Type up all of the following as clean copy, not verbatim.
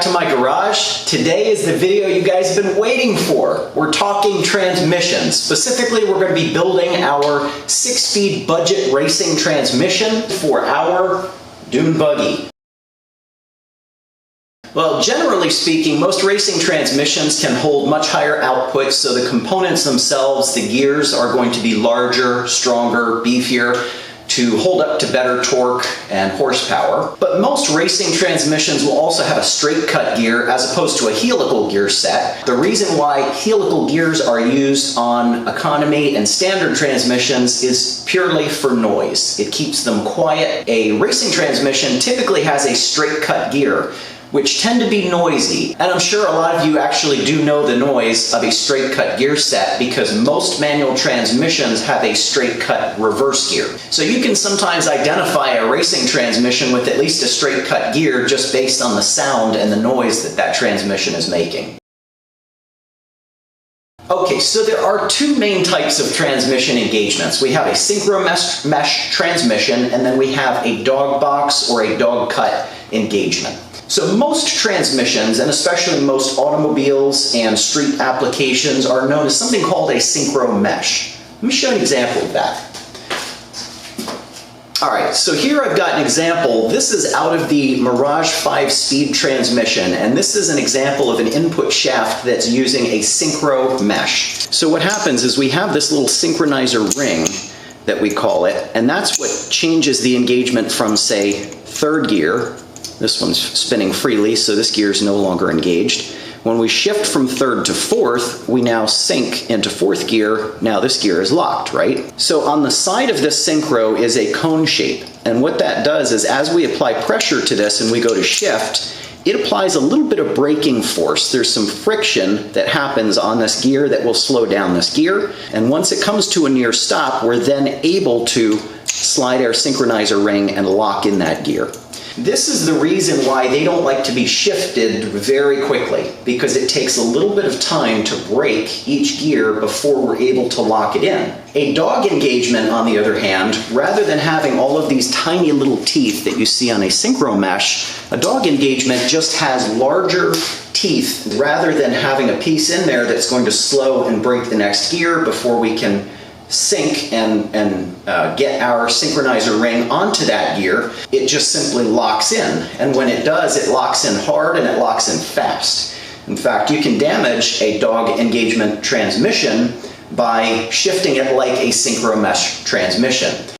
back to my garage. Today is the video you guys have been waiting for. We're talking transmissions. Specifically, we're going to be building our 6-speed budget racing transmission for our dune buggy. Well, generally speaking, most racing transmissions can hold much higher outputs, so the components themselves, the gears, are going to be larger, stronger, beefier, to hold up to better torque and horsepower. But most racing transmissions will also have a straight cut gear as opposed to a helical gear set. The reason why helical gears are used on economy and standard transmissions is purely for noise. It keeps them quiet. A racing transmission typically has a straight cut gear, which tend to be noisy. And I'm sure a lot of you actually do know the noise of a straight cut gear set because most manual transmissions have a straight cut reverse gear. So you can sometimes identify a racing transmission with at least a straight cut gear just based on the sound and the noise that that transmission is making. Okay, so there are two main types of transmission engagements. We have a synchro mesh transmission, and then we have a dog box or a dog cut engagement. So most transmissions, and especially most automobiles and street applications, are known as something called a synchro mesh. Let me show you an example of that. Alright, so here I've got an example. This is out of the Mirage 5-speed transmission, and this is an example of an input shaft that's using a synchro mesh. So what happens is we have this little synchronizer ring that we call it, and that's what changes the engagement from, say, third gear. This one's spinning freely, so this gear is no longer engaged. When we shift from third to fourth, we now sync into fourth gear. Now this gear is locked, right? So on the side of this synchro is a cone shape. And what that does is as we apply pressure to this and we go to shift, it applies a little bit of braking force. There's some friction that happens on this gear that will slow down this gear. And once it comes to a near stop, we're then able to slide our synchronizer ring and lock in that gear. This is the reason why they don't like to be shifted very quickly, because it takes a little bit of time to break each gear before we're able to lock it in. A dog engagement, on the other hand, rather than having all of these tiny little teeth that you see on a synchro mesh, a dog engagement just has larger teeth rather than having a piece in there that's going to slow and break the next gear before we can sync and get our synchronizer ring onto that gear. It just simply locks in, and when it does, it locks in hard and it locks in fast. In fact, you can damage a dog engagement transmission by shifting it like a synchro mesh transmission.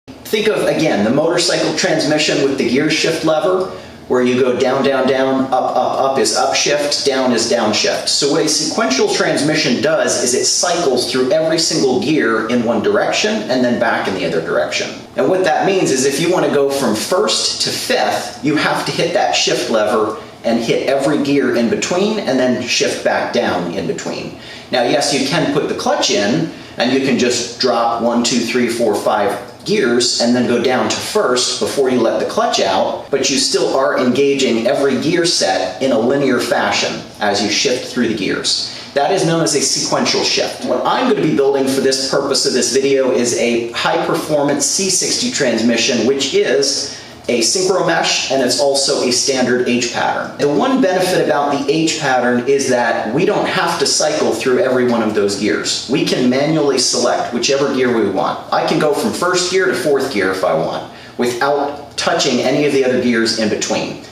Think of, again, the motorcycle transmission with the gear shift lever, where you go down, down, down, up, up, up is upshift, down is downshift. So what a sequential transmission does is it cycles through every single gear in one direction and then back in the other direction. And what that means is if you want to go from first to fifth, you have to hit that shift lever and hit every gear in between and then shift back down in between. Now, yes, you can put the clutch in and you can just drop 1, 2, 3, 4, 5 gears and then go down to first before you let the clutch out, but you still are engaging every gear set in a linear fashion as you shift through the gears. That is known as a sequential shift. What I'm going to be building for this purpose of this video is a high-performance C60 transmission, which is a synchro mesh, and it's also a standard H pattern. The one benefit about the H pattern is that we don't have to cycle through every one of those gears. We can manually select whichever gear we want. I can go from first gear to fourth gear if I want, without touching any of the other gears in between.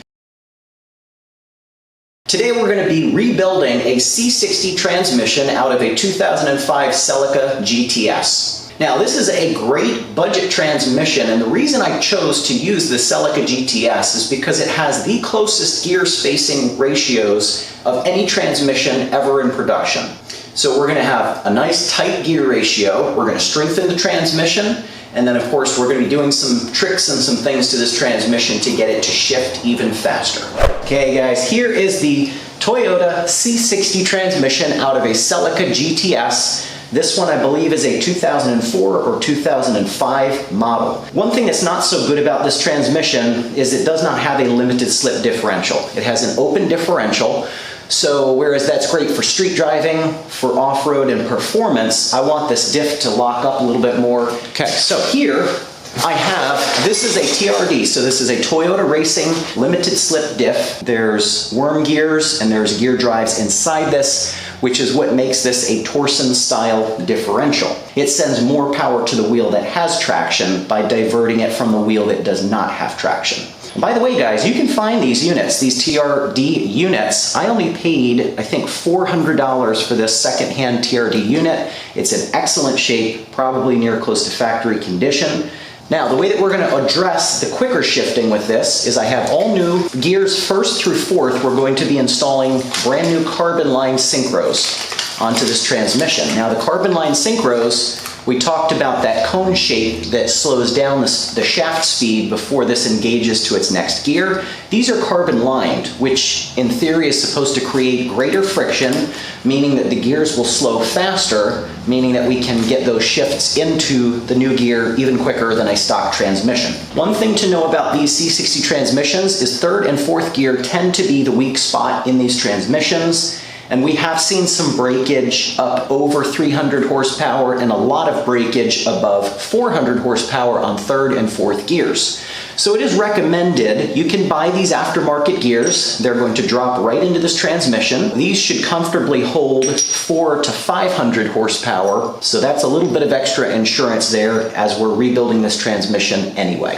Today we're going to be rebuilding a C60 transmission out of a 2005 Celica GTS. Now, this is a great budget transmission, and the reason I chose to use the Celica GTS is because it has the closest gear spacing ratios of any transmission ever in production. So we're going to have a nice tight gear ratio, we're going to strengthen the transmission, and then of course we're going to be doing some tricks and some things to this transmission to get it to shift even faster. Okay guys, here is the Toyota C60 transmission out of a Celica GTS. This one, I believe, is a 2004 or 2005 model. One thing that's not so good about this transmission is it does not have a limited slip differential. It has an open differential, so whereas that's great for street driving, for off-road and performance, I want this diff to lock up a little bit more. Okay, so here This is a TRD, so this is a Toyota Racing limited slip diff. There's worm gears and there's gear drives inside this, which is what makes this a Torsen style differential. It sends more power to the wheel that has traction by diverting it from the wheel that does not have traction. And by the way, guys, you can find these units, these TRD units. I only paid, I think, $400 for this secondhand TRD unit. It's in excellent shape, probably near close to factory condition. Now, the way that we're going to address the quicker shifting with this is I have all new gears 1st through 4th. We're going to be installing brand new carbon line synchros onto this transmission. Now, the carbon line synchros, we talked about that cone shape that slows down the shaft speed before this engages to its next gear. These are carbon lined, which in theory is supposed to create greater friction, meaning that the gears will slow faster, meaning that we can get those shifts into the new gear even quicker than a stock transmission. One thing to know about these C60 transmissions is 3rd and 4th gear tend to be the weak spot in these transmissions. And we have seen some breakage up over 300 horsepower and a lot of breakage above 400 horsepower on 3rd and 4th gears. So it is recommended, you can buy these aftermarket gears. They're going to drop right into this transmission. These should comfortably hold 400 to 500 horsepower. So that's a little bit of extra insurance there as we're rebuilding this transmission anyway.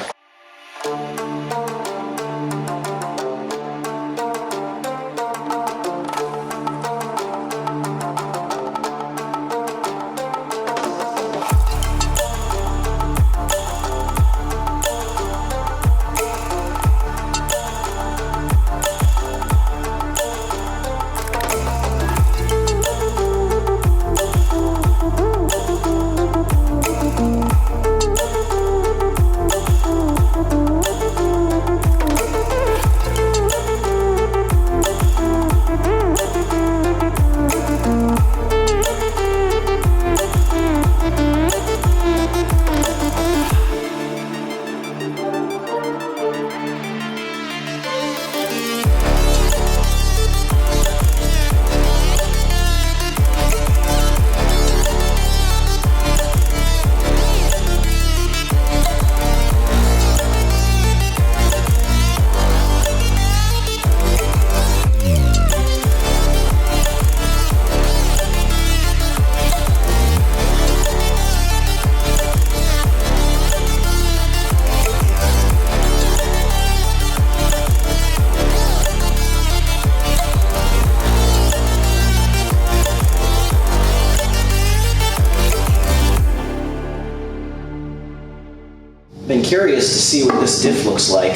Been curious to see what this diff looks like.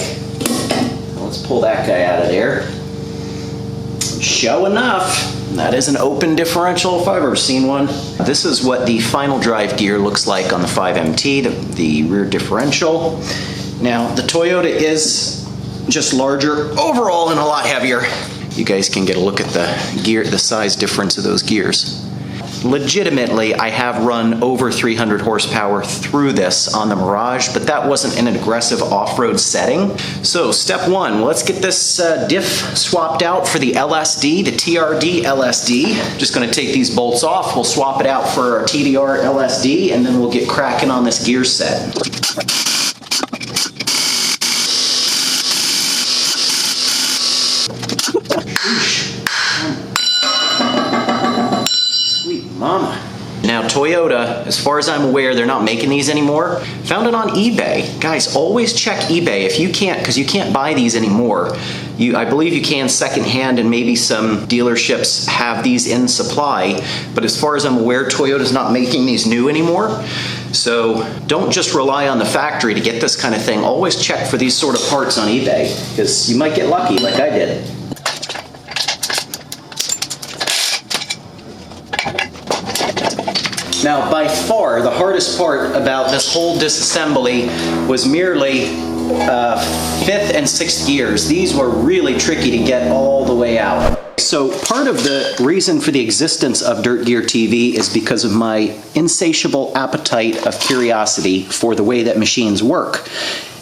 Let's pull that guy out of there. Sure enough, that is an open differential if I've ever seen one. This is what the final drive gear looks like on the 5MT, the rear differential. Now, the Toyota is just larger overall and a lot heavier. You guys can get a look at the size difference of those gears. Legitimately, I have run over 300 horsepower through this on the Mirage, but that wasn't in an aggressive off-road setting. So step one, let's get this diff swapped out for the LSD, the TRD LSD. Just gonna take these bolts off, we'll swap it out for our TDR LSD, and then we'll get cracking on this gear set. Mama. Now Toyota, as far as I'm aware, they're not making these anymore. Found it on eBay. Guys, always check eBay if you can't, because you can't buy these anymore. I believe you can secondhand, and maybe some dealerships have these in supply, but as far as I'm aware, Toyota's not making these new anymore. So don't just rely on the factory to get this kind of thing. Always check for these sort of parts on eBay, because you might get lucky like I did. Now, by far, the hardest part about this whole disassembly was merely 5th and 6th gears. These were really tricky to get all the way out. So part of the reason for the existence of Dirt Gear TV is because of my insatiable appetite of curiosity for the way that machines work.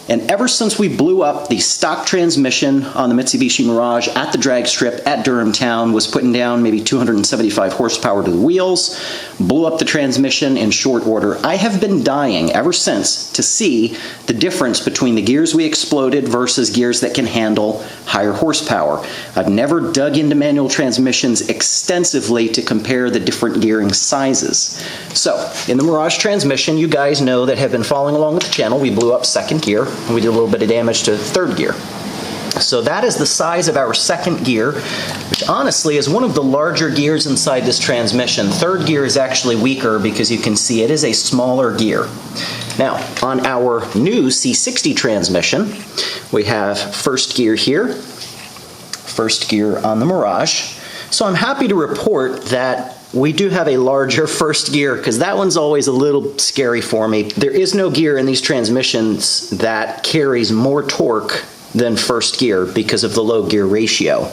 And ever since we blew up the stock transmission on the Mitsubishi Mirage at the drag strip at Durham Town, was putting down maybe 275 horsepower to the wheels, blew up the transmission in short order, I have been dying ever since to see the difference between the gears we exploded versus gears that can handle higher horsepower. I've never dug into manual transmissions extensively to compare the different gearing sizes. So, in the Mirage transmission, you guys know that have been following along with the channel, we blew up second gear, and we did a little bit of damage to third gear. So that is the size of our second gear, which honestly is one of the larger gears inside this transmission. Third gear is actually weaker because you can see it is a smaller gear. Now, on our new C60 transmission, we have first gear here, first gear on the Mirage. So I'm happy to report that we do have a larger first gear, because that one's always a little scary for me. There is no gear in these transmissions that carries more torque than first gear because of the low gear ratio.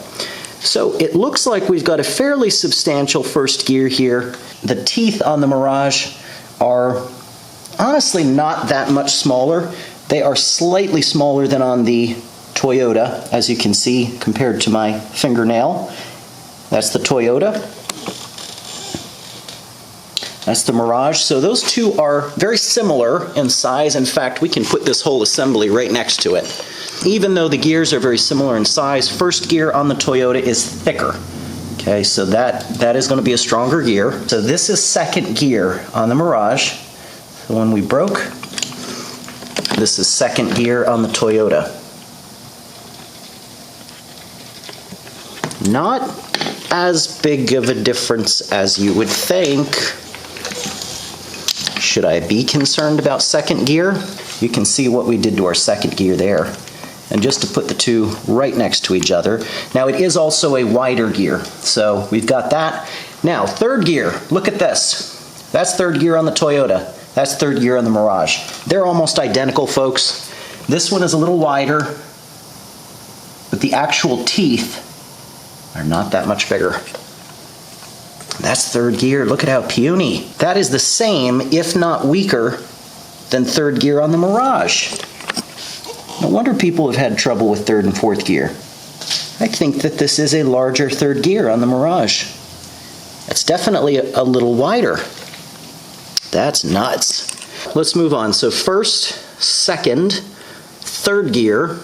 So it looks like we've got a fairly substantial first gear here. The teeth on the Mirage are honestly not that much smaller. They are slightly smaller than on the Toyota, as you can see, compared to my fingernail. That's the Toyota. That's the Mirage. So those two are very similar in size. In fact, we can put this whole assembly right next to it. Even though the gears are very similar in size, first gear on the Toyota is thicker. Okay, so that is going to be a stronger gear. So this is second gear on the Mirage, the one we broke. This is second gear on the Toyota. Not as big of a difference as you would think. Should I be concerned about second gear? You can see what we did to our second gear there. And just to put the two right next to each other. Now it is also a wider gear, so we've got that. Now third gear, look at this. That's third gear on the Toyota. That's third gear on the Mirage. They're almost identical, folks. This one is a little wider, but the actual teeth are not that much bigger. That's third gear. Look at how puny. That is the same, if not weaker, than third gear on the Mirage. No wonder people have had trouble with third and fourth gear. I think that this is a larger third gear on the Mirage. It's definitely a little wider. That's nuts. Let's move on. So first, second, third gear.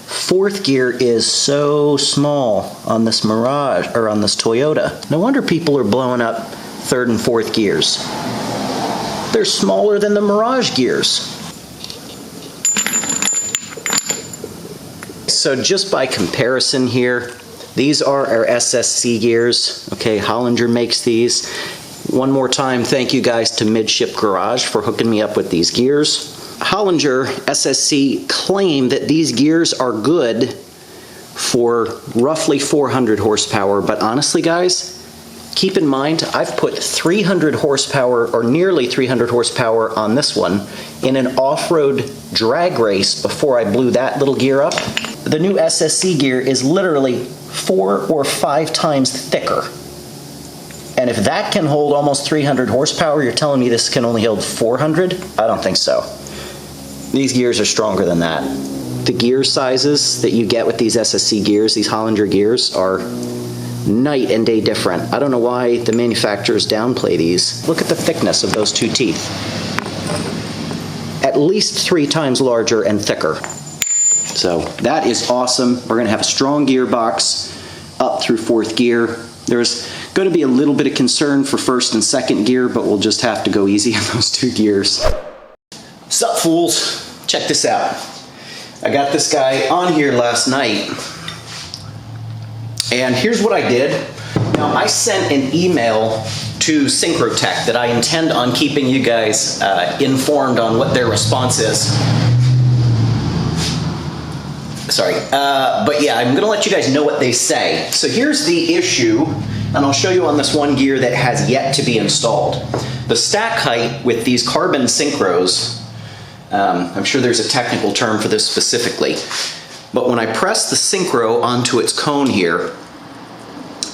Fourth gear is so small on this Mirage, or on this Toyota. No wonder people are blowing up third and fourth gears. They're smaller than the Mirage gears. So just by comparison here, these are our SSC gears. Okay, Holinger makes these. One more time, thank you guys to Midship Garage for hooking me up with these gears. Holinger SSC claim that these gears are good for roughly 400 horsepower, but honestly guys, keep in mind I've put 300 horsepower or nearly 300 horsepower on this one in an off-road drag race before I blew that little gear up. The new SSC gear is literally 4 or 5 times thicker. And if that can hold almost 300 horsepower, you're telling me this can only hold 400? I don't think so. These gears are stronger than that. The gear sizes that you get with these SSC gears, these Holinger gears, are night and day different. I don't know why the manufacturers downplay these. Look at the thickness of those two teeth. At least 3 times larger and thicker. So that is awesome. We're going to have a strong gearbox up through fourth gear. There's going to be a little bit of concern for first and second gear, but we'll just have to go easy on those 2 gears. Sup, fools? Check this out. I got this guy on here last night, and here's what I did. Now, I sent an email to Syncrotech that I intend on keeping you guys informed on what their response is. Sorry, but yeah, I'm gonna let you guys know what they say. So here's the issue, and I'll show you on this one gear that has yet to be installed. The stack height with these carbon synchros, I'm sure there's a technical term for this specifically, but when I press the synchro onto its cone here,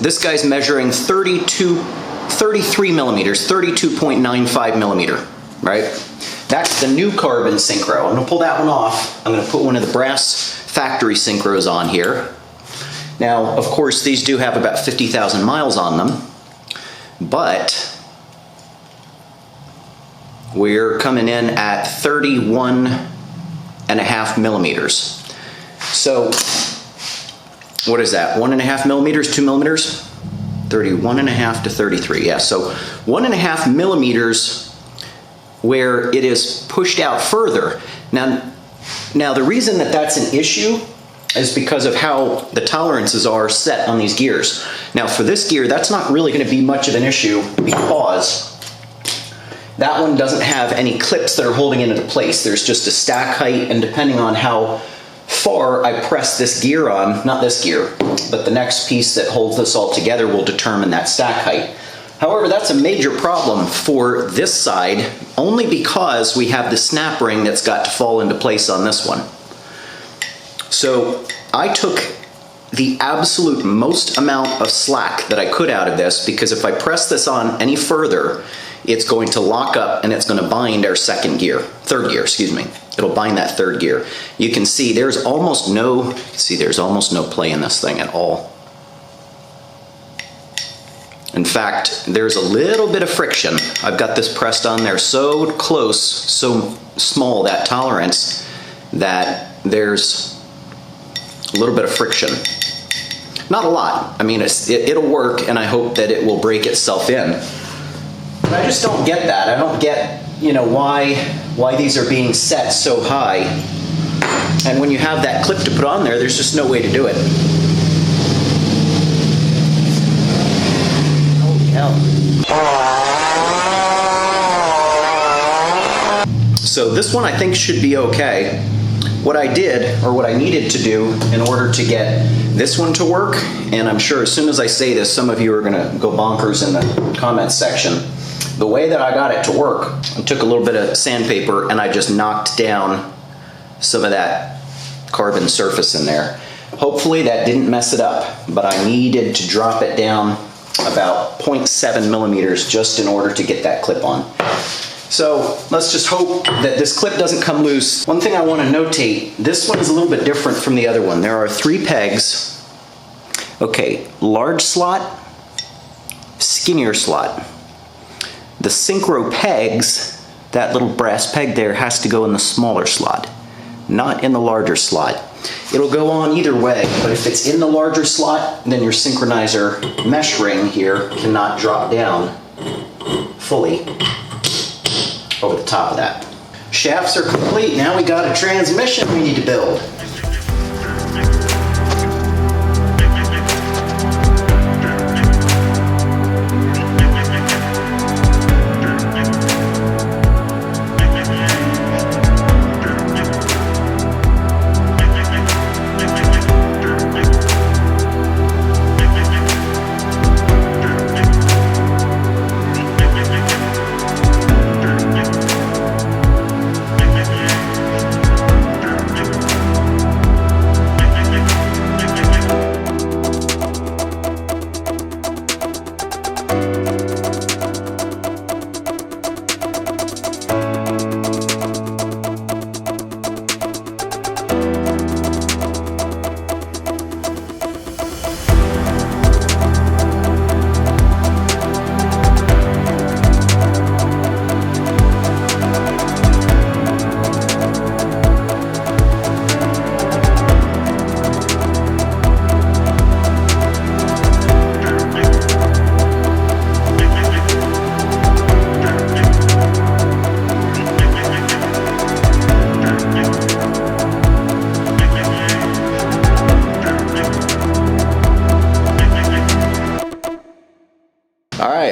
this guy's measuring 33 millimeters, 32.95 millimeter. right? That's the new carbon synchro. I'm gonna pull that one off. I'm gonna put one of the brass factory synchros on here. Now, of course, these do have about 50,000 miles on them, but we're coming in at 31.5 millimeters. So, what is that? 1.5 millimeters, 2 millimeters? 31.5 to 33, yeah. So 1.5 millimeters where it is pushed out further. Now the reason that that's an issue is because of how the tolerances are set on these gears. Now for this gear, that's not really going to be much of an issue because that one doesn't have any clips that are holding it into place. There's just a stack height, and depending on how far I press this gear on, not this gear, but the next piece that holds this all together will determine that stack height. However, that's a major problem for this side, only because we have the snap ring that's got to fall into place on this one. So I took the absolute most amount of slack that I could out of this, because if I press this on any further, it's going to lock up and it's going to bind our third gear, excuse me. It'll bind that third gear. You can see there's almost no play in this thing at all. In fact, there's a little bit of friction. I've got this pressed on there so close, so small, that tolerance, that there's a little bit of friction. Not a lot. I mean, it'll work, and I hope that it will break itself in. But I just don't get that. I don't get, why these are being set so high. And when you have that clip to put on there, there's just no way to do it. Holy hell. So this one I think should be okay. What I did, or what I needed to do in order to get this one to work, and I'm sure as soon as I say this, some of you are gonna go bonkers in the comments section. The way that I got it to work, I took a little bit of sandpaper and I just knocked down some of that carbon surface in there. Hopefully that didn't mess it up, but I needed to drop it down about 0.7 millimeters just in order to get that clip on. So let's just hope that this clip doesn't come loose. One thing I want to notate, this one is a little bit different from the other one. There are 3 pegs. Okay, large slot, skinnier slot. The synchro pegs, that little brass peg there, has to go in the smaller slot, not in the larger slot. It'll go on either way, but if it's in the larger slot, then your synchronizer mesh ring here cannot drop down fully over the top of that. Shafts are complete. Now we got a transmission we need to build.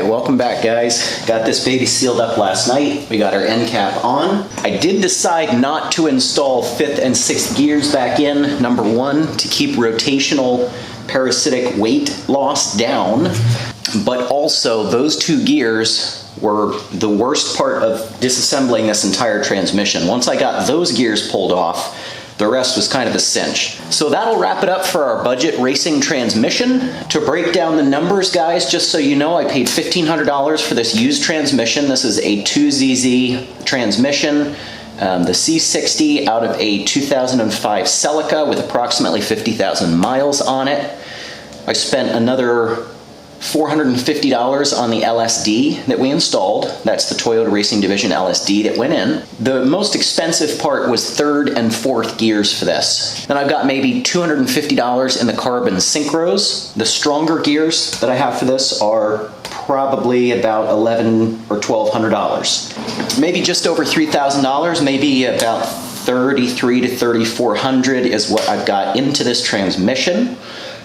Welcome back, guys. Got this baby sealed up last night. We got our end cap on. I did decide not to install 5th and 6th gears back in. Number 1, to keep rotational parasitic weight loss down. But also, those 2 gears were the worst part of disassembling this entire transmission. Once I got those gears pulled off, The rest was kind of a cinch. So that'll wrap it up for our budget racing transmission. To break down the numbers, guys, just so you know, I paid $1,500 for this used transmission. This is a 2ZZ transmission. The C60 out of a 2005 Celica with approximately 50,000 miles on it. I spent another $450 on the LSD that we installed. That's the Toyota Racing Division LSD that went in. The most expensive part was third and fourth gears for this. Then I've got maybe $250 in the carbon synchros. The stronger gears that I have for this are probably about $1,100 or $1,200. Maybe just over $3,000, maybe about $3,300 to $3,400 is what I've got into this transmission.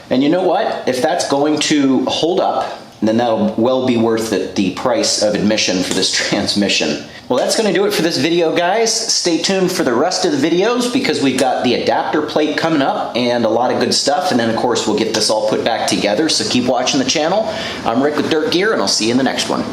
And you know what? If that's going to hold up, then that'll well be worth the price of admission for this transmission. Well, that's going to do it for this video, guys. Stay tuned for the rest of the videos because we've got the adapter plate coming up and a lot of good stuff. And then, of course, we'll get this all put back together. So keep watching the channel. I'm Rick with Dirt Gear, and I'll see you in the next one.